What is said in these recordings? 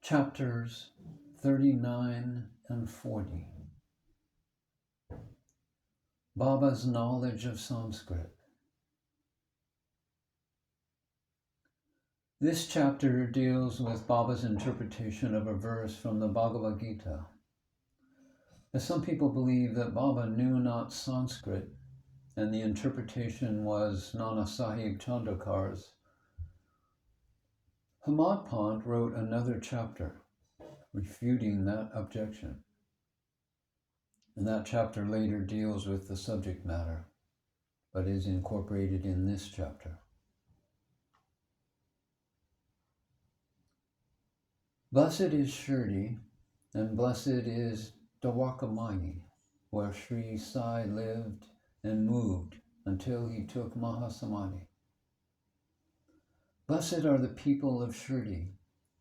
Chapters 39 and 40. Baba's knowledge of Sanskrit. This chapter deals with Baba's interpretation of a verse from the Bhagavad Gita. As some people believe that Baba knew not Sanskrit and the interpretation was Nana Sahib Chandakar's, Hemadpant wrote another chapter refuting that objection. And that chapter later deals with the subject matter, but is incorporated in this chapter. Blessed is Shirdi, and blessed is Dwarkamai, where Sri Sai lived and moved until he took Mahasamadhi. Blessed are the people of Shirdi,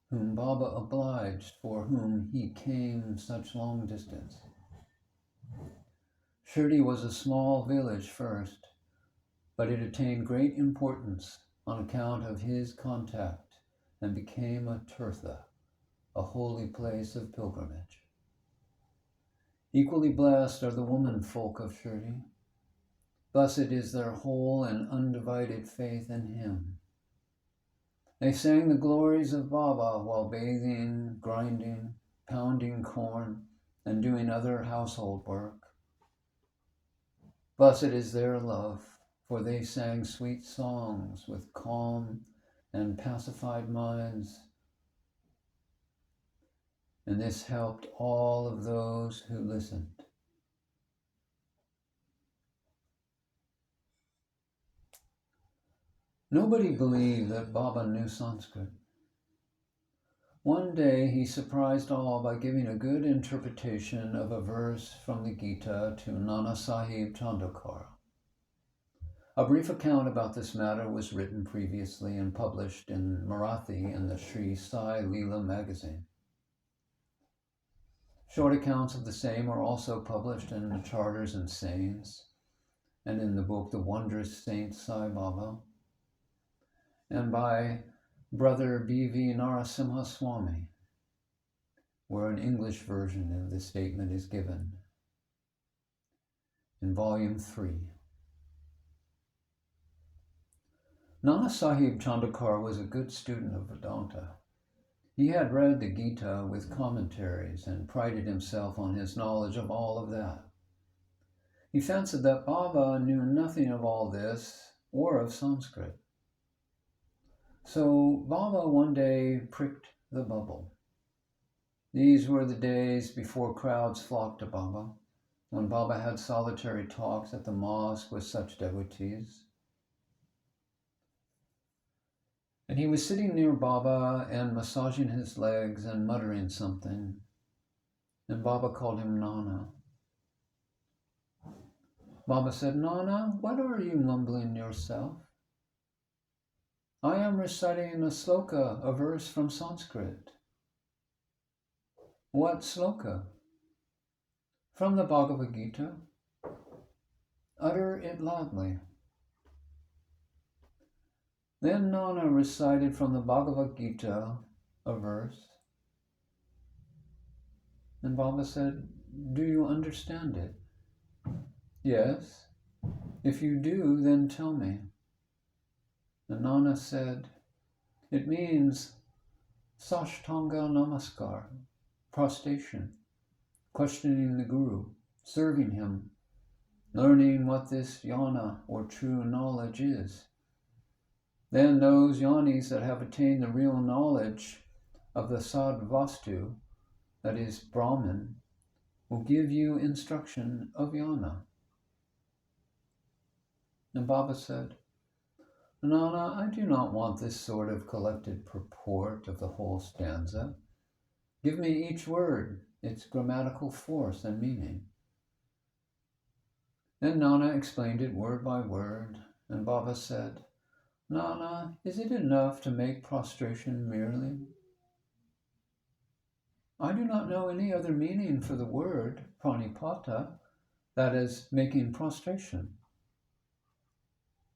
whom Baba obliged, for whom he came such long distance. Shirdi was a small village first, but it attained great importance on account of his contact and became a tirtha, a holy place of pilgrimage. Equally blessed are the women folk of Shirdi. Blessed is their whole and undivided faith in him. They sang the glories of Baba while bathing, grinding, pounding corn, and doing other household work. Blessed is their love, for they sang sweet songs with calm and pacified minds, and this helped all of those who listened. Nobody believed that Baba knew Sanskrit. One day he surprised all by giving a good interpretation of a verse from the Gita to Nana Sahib Chandakar. A brief account about this matter was written previously and published in Marathi in the Sri Sai Leela magazine. Short accounts of the same are also published in the Charters and Sayings and in the book The Wondrous Saint Sai Baba, and by Brother B.V. Narasimha Swami, where an English version of this statement is given in Volume 3. Nana Sahib Chandakar was a good student of Vedanta. He had read the Gita with commentaries and prided himself on his knowledge of all of that. He fancied that Baba knew nothing of all this or of Sanskrit. So Baba one day pricked the bubble. These were the days before crowds flocked to Baba, when Baba had solitary talks at the mosque with such devotees. And he was sitting near Baba and massaging his legs and muttering something. And Baba called him Nana. Baba said, "Nana, what are you mumbling yourself?" "I am reciting a sloka, a verse from Sanskrit." "What sloka?" "From the Bhagavad Gita." "Utter it loudly." Then Nana recited from the Bhagavad Gita a verse. And Baba said, "Do you understand it?" "Yes." "If you do, then tell me." And Nana said, "It means Sashtanga Namaskar, prostration, questioning the Guru, serving him, learning what this jnana or true knowledge is. Then those jnanis that have attained the real knowledge of the Sadvastu, that is Brahman, will give you instruction of jnana." And Baba said, "Nana, I do not want this sort of collected purport of the whole stanza. Give me each word, its grammatical force and meaning." Then Nana explained it word by word, and Baba said, "Nana, is it enough to make prostration merely?" "I do not know any other meaning for the word pranipata, that is, making prostration."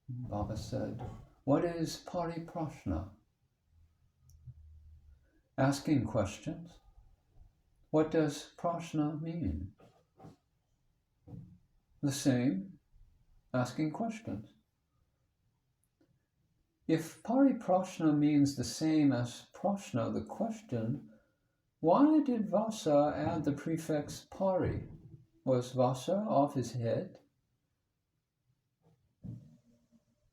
Baba said, "What is pariprashna?" asking questions. What does prashna mean? The same, asking questions. If pariprashna means the same as prashna, the question, why did Vasa add the prefix pari? Was Vasa off his head?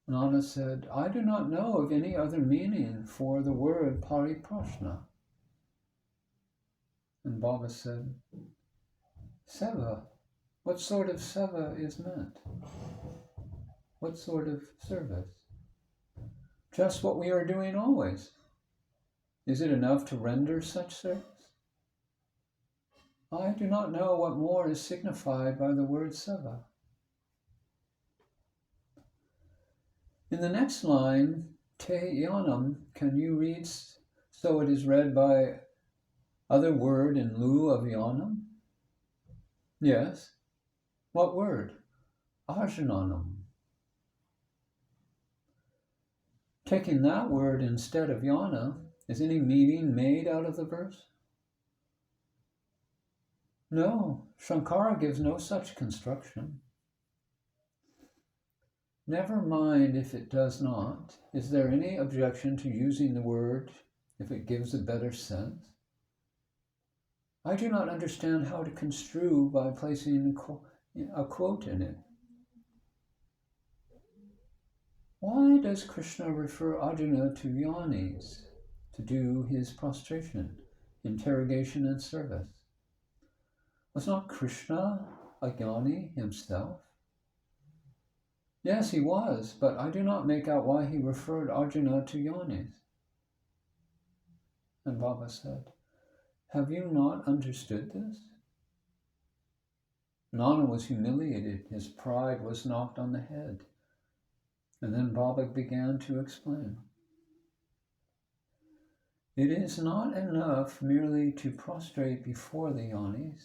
Nana said, I do not know of any other meaning for the word pariprashna. And Baba said, seva. What sort of seva is meant? What sort of service? Just what we are doing always. Is it enough to render such service? I do not know what more is signified by the word seva. In the next line, te yanam, can you read so it is read by other word in lieu of yanam? Yes. What word? Ajananam. Taking that word instead of yana, is any meaning made out of the verse? No, Shankara gives no such construction. Never mind if it does not. Is there any objection to using the word if it gives a better sense? I do not understand how to construe by placing a quote in it. Why does Krishna refer Arjuna to yanis to do his prostration, interrogation, and service? Was not Krishna a yani himself? Yes, he was, but I do not make out why he referred Arjuna to yanis. And Baba said, have you not understood this? Nana was humiliated. His pride was knocked on the head. And then Baba began to explain. It is not enough merely to prostrate before the yanis.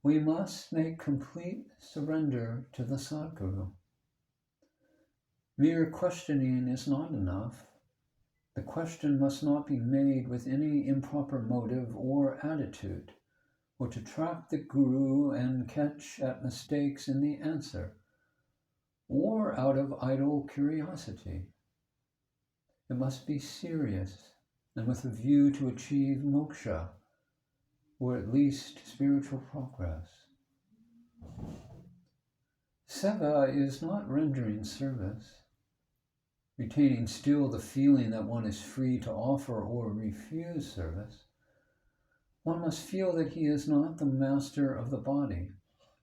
We must make complete surrender to the Sadguru. Mere questioning is not enough. The question must not be made with any improper motive or attitude, or to trap the Guru and catch at mistakes in the answer, or out of idle curiosity. It must be serious and with a view to achieve moksha, or at least spiritual progress. Seva is not rendering service, retaining still the feeling that one is free to offer or refuse service. One must feel that he is not the master of the body,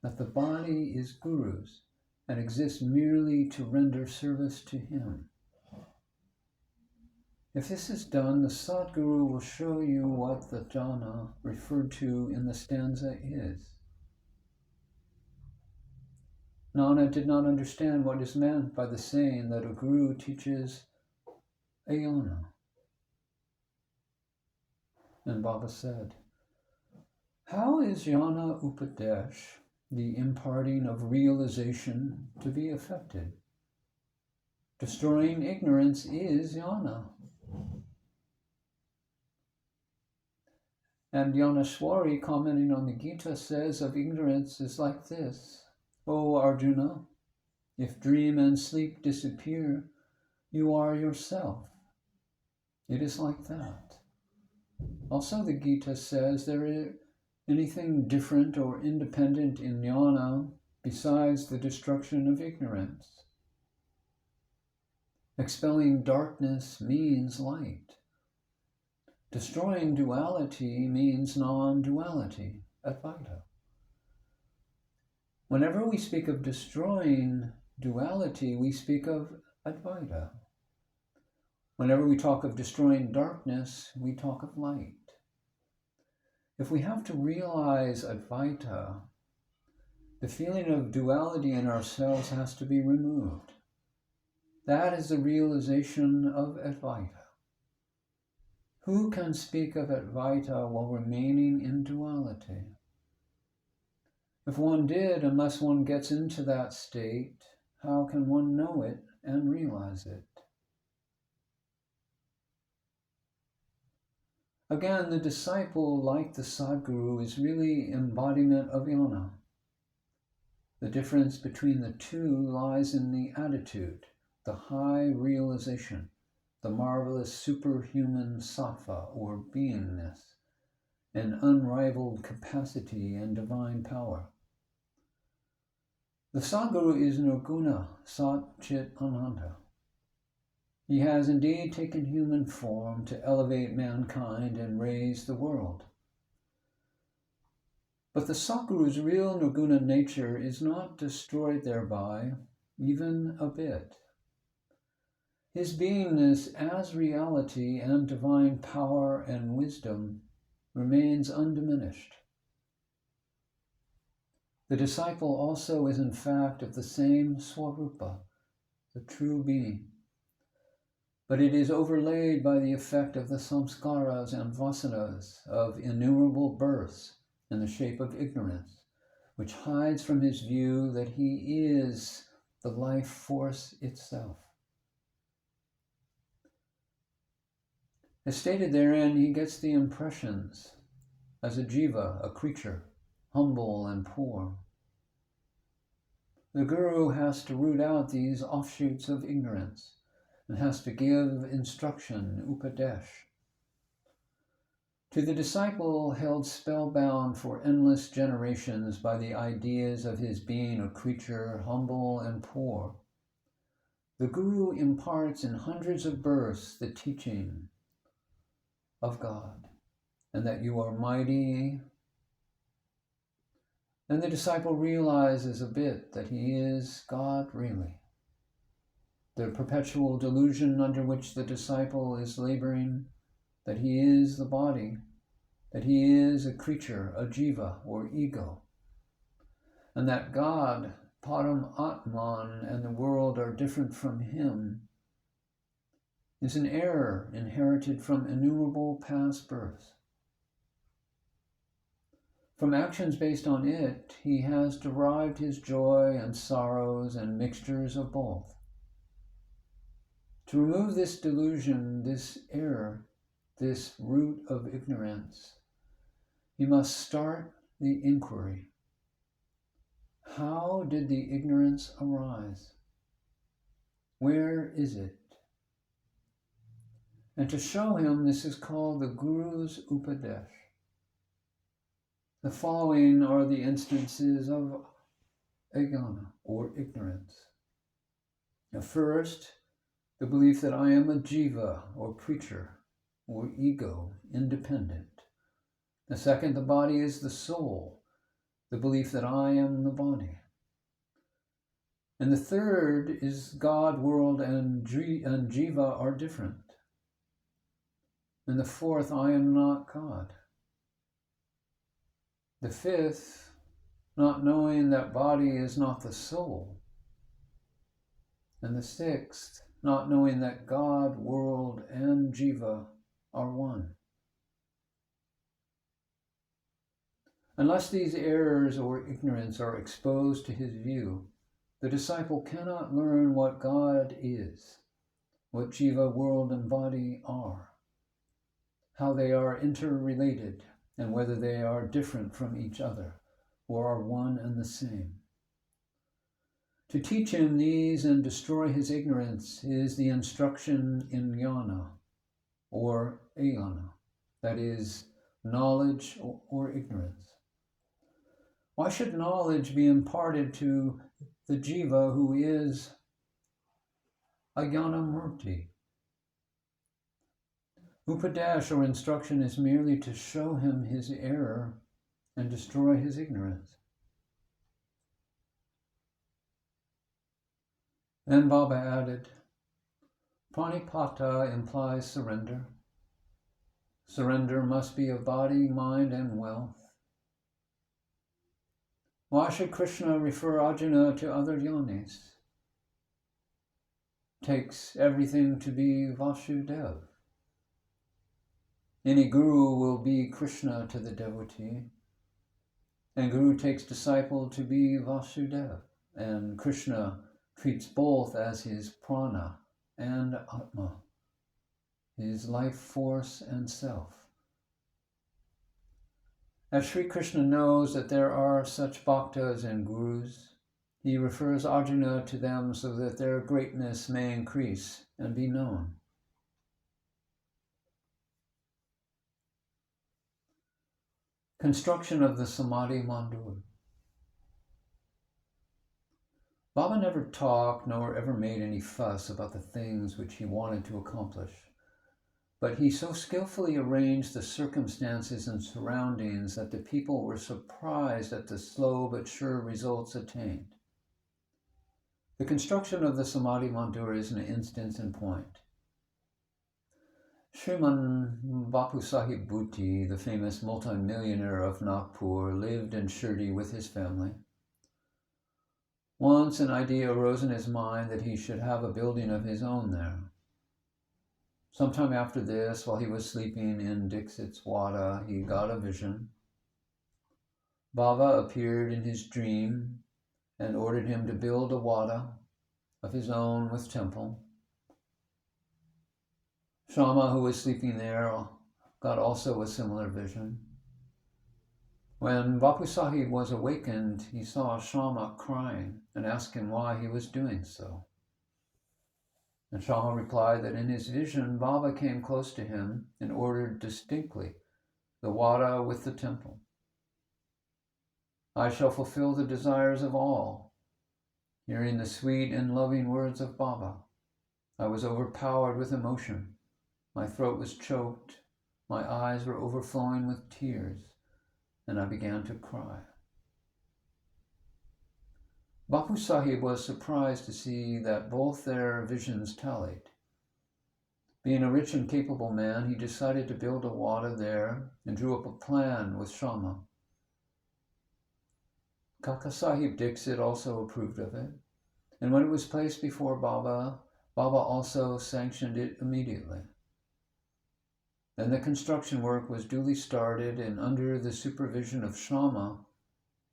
that the body is Guru's, and exists merely to render service to him. If this is done, the Sadguru will show you what the jhana referred to in the stanza is. Nana did not understand what is meant by the saying that a guru teaches a jhana. And Baba said, how is jhana upadesh, the imparting of realization, to be effected? Destroying ignorance is jhana. And Yaneshwari, commenting on the Gita, says of ignorance is like this. O Arjuna, if dream and sleep disappear, you are yourself. It is like that. Also the Gita says there is anything different or independent in jnana besides the destruction of ignorance. Expelling darkness means light. Destroying duality means non-duality, Advaita. Whenever we speak of destroying duality, we speak of Advaita. Whenever we talk of destroying darkness, we talk of light. If we have to realize Advaita, the feeling of duality in ourselves has to be removed. That is the realization of Advaita. Who can speak of Advaita while remaining in duality? If one did, unless one gets into that state, how can one know it and realize it? Again, the disciple, like the Sadguru, is really embodiment of jnana. The difference between the two lies in the attitude, the high realization, the marvelous superhuman sattva or beingness, and unrivaled capacity and divine power. The Sadguru is Nirguna, Sat Chit Ananda. He has indeed taken human form to elevate mankind and raise the world. But the Sadguru's real Nirguna nature is not destroyed thereby, even a bit. His beingness as reality and divine power and wisdom remains undiminished. The disciple also is in fact of the same Swarupa, the true being, but it is overlaid by the effect of the samskaras and vasanas of innumerable births in the shape of ignorance, which hides from his view that he is the life force itself. As stated therein, he gets the impressions as a jiva, a creature, humble and poor. The Guru has to root out these offshoots of ignorance and has to give instruction, upadesh. To the disciple held spellbound for endless generations by the ideas of his being a creature, humble and poor, the Guru imparts in hundreds of births the teaching of God, and that you are mighty. Then the disciple realizes a bit that he is God really. The perpetual delusion under which the disciple is laboring, that he is the body, that he is a creature, a jiva or ego, and that God, Param Atman, and the world are different from him, is an error inherited from innumerable past births. From actions based on it, he has derived his joy and sorrows and mixtures of both. To remove this delusion, this error, this root of ignorance, he must start the inquiry. How did the ignorance arise? Where is it? And to show him, this is called the Guru's Upadesh. The following are the instances of ajnana, or ignorance. The first, the belief that I am a jiva, or creature, or ego, independent. The second, the body is the soul, the belief that I am the body. And the third is God, world, and jiva are different. And the fourth, I am not God. The fifth, not knowing that body is not the soul. And the sixth, not knowing that God, world, and jiva are one. Unless these errors or ignorance are exposed to his view, the disciple cannot learn what God is, what jiva, world, and body are, how they are interrelated, and whether they are different from each other, or are one and the same. To teach him these and destroy his ignorance is the instruction in jnana, or ayana, that is, knowledge or ignorance. Why should knowledge be imparted to the jiva who is ajnana murti? Upadesh or instruction is merely to show him his error and destroy his ignorance. Then Baba added, Pranipata implies surrender. Surrender must be of body, mind, and wealth. Why should Krishna refer Arjuna to other yonis? Takes everything to be Vasudev. Any guru will be Krishna to the devotee, and Guru takes disciple to be Vasudeva, and Krishna treats both as his prana and atma, his life force and self, As Sri Krishna knows that there are such bhaktas and gurus, he refers Arjuna to them so that their greatness may increase and be known. Construction of the Samadhi Mandir. Baba never talked nor ever made any fuss about the things which he wanted to accomplish, but he so skillfully arranged the circumstances and surroundings that the people were surprised at the slow but sure results attained. The construction of the Samadhi Mandir is an instance in point. Shriman Bapu Sahib Bhuti, the famous multimillionaire of Nagpur, lived in Shirdi with his family. Once an idea arose in his mind that he should have a building of his own there. Sometime after this, while he was sleeping in Dixit's Wada, he got a vision. Baba appeared in his dream and ordered him to build a Wada of his own with temple. Shama, who was sleeping there, got also a similar vision. When Bapu Sahib was awakened, he saw Shama crying and asked him why he was doing so. And Shama replied that in his vision, Baba came close to him and ordered distinctly the Wada with the temple. I shall fulfill the desires of all. Hearing the sweet and loving words of Baba, I was overpowered with emotion. My throat was choked, my eyes were overflowing with tears, and I began to cry. Bapu Sahib was surprised to see that both their visions tallied. Being a rich and capable man, he decided to build a Wada there and drew up a plan with Shama. Kaka Sahib Dixit also approved of it, and when it was placed before Baba, Baba also sanctioned it immediately. Then the construction work was duly started, and under the supervision of Shama,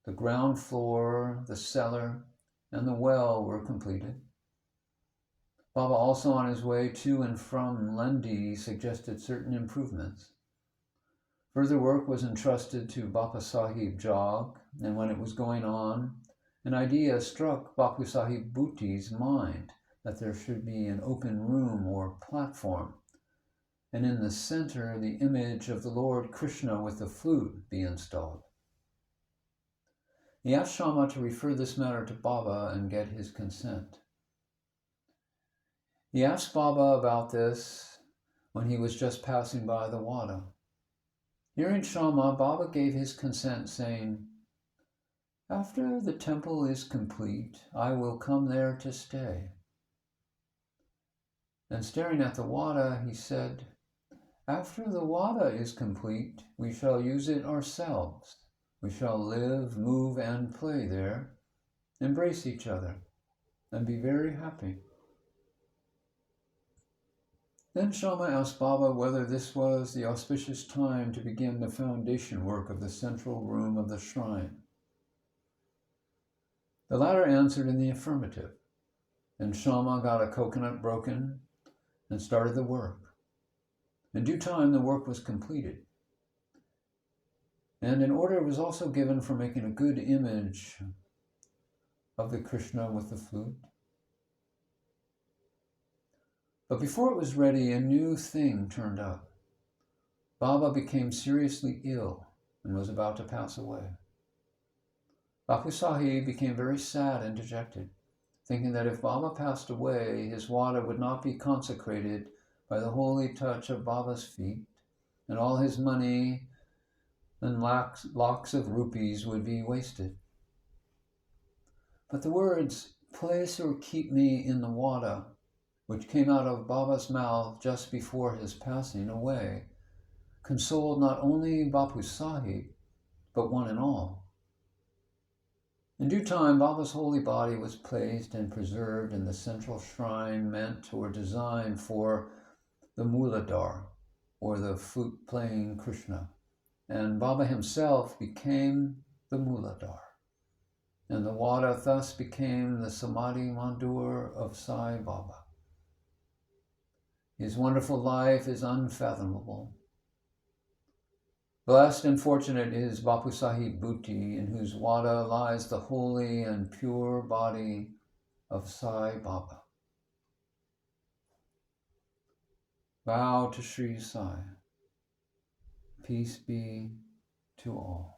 the ground floor, the cellar, and the well were completed. Baba, also on his way to and from Lendi, suggested certain improvements. Further work was entrusted to Bapa Sahib Jog, and when it was going on, an idea struck Bapu Sahib Bhuti's mind that there should be an open room or platform, and in the center the image of the Lord Krishna with the flute be installed. He asked Shama to refer this matter to Baba and get his consent. He asked Baba about this when he was just passing by the Wada. Hearing Shama, Baba gave his consent, saying, "After the temple is complete, I will come there to stay." And staring at the Wada, he said, "After the Wada is complete, we shall use it ourselves. We shall live, move, and play there, embrace each other, and be very happy." Then Shama asked Baba whether this was the auspicious time to begin the foundation work of the central room of the shrine. The latter answered in the affirmative, and Shama got a coconut broken and started the work. In due time, the work was completed, and an order was also given for making a good image of the Krishna with the flute. But before it was ready, a new thing turned up. Baba became seriously ill and was about to pass away. Bapu Sahib became very sad and dejected, thinking that if Baba passed away, his Wada would not be consecrated by the holy touch of Baba's feet, and all his money and lakhs of rupees would be wasted. But the words, "Place or keep me in the Wada," which came out of Baba's mouth just before his passing away, consoled not only Bapu Sahib, but one and all. In due time, Baba's holy body was placed and preserved in the central shrine meant or designed for the Muladhara, or the flute-playing Krishna, and Baba himself became the Muladhara, and the Wada thus became the Samadhi Mandir of Sai Baba. His wonderful life is unfathomable. Blessed and fortunate is Bapu Sahib Bhuti, in whose wada lies the holy and pure body of Sai Baba. Bow to Sri Sai. Peace be to all.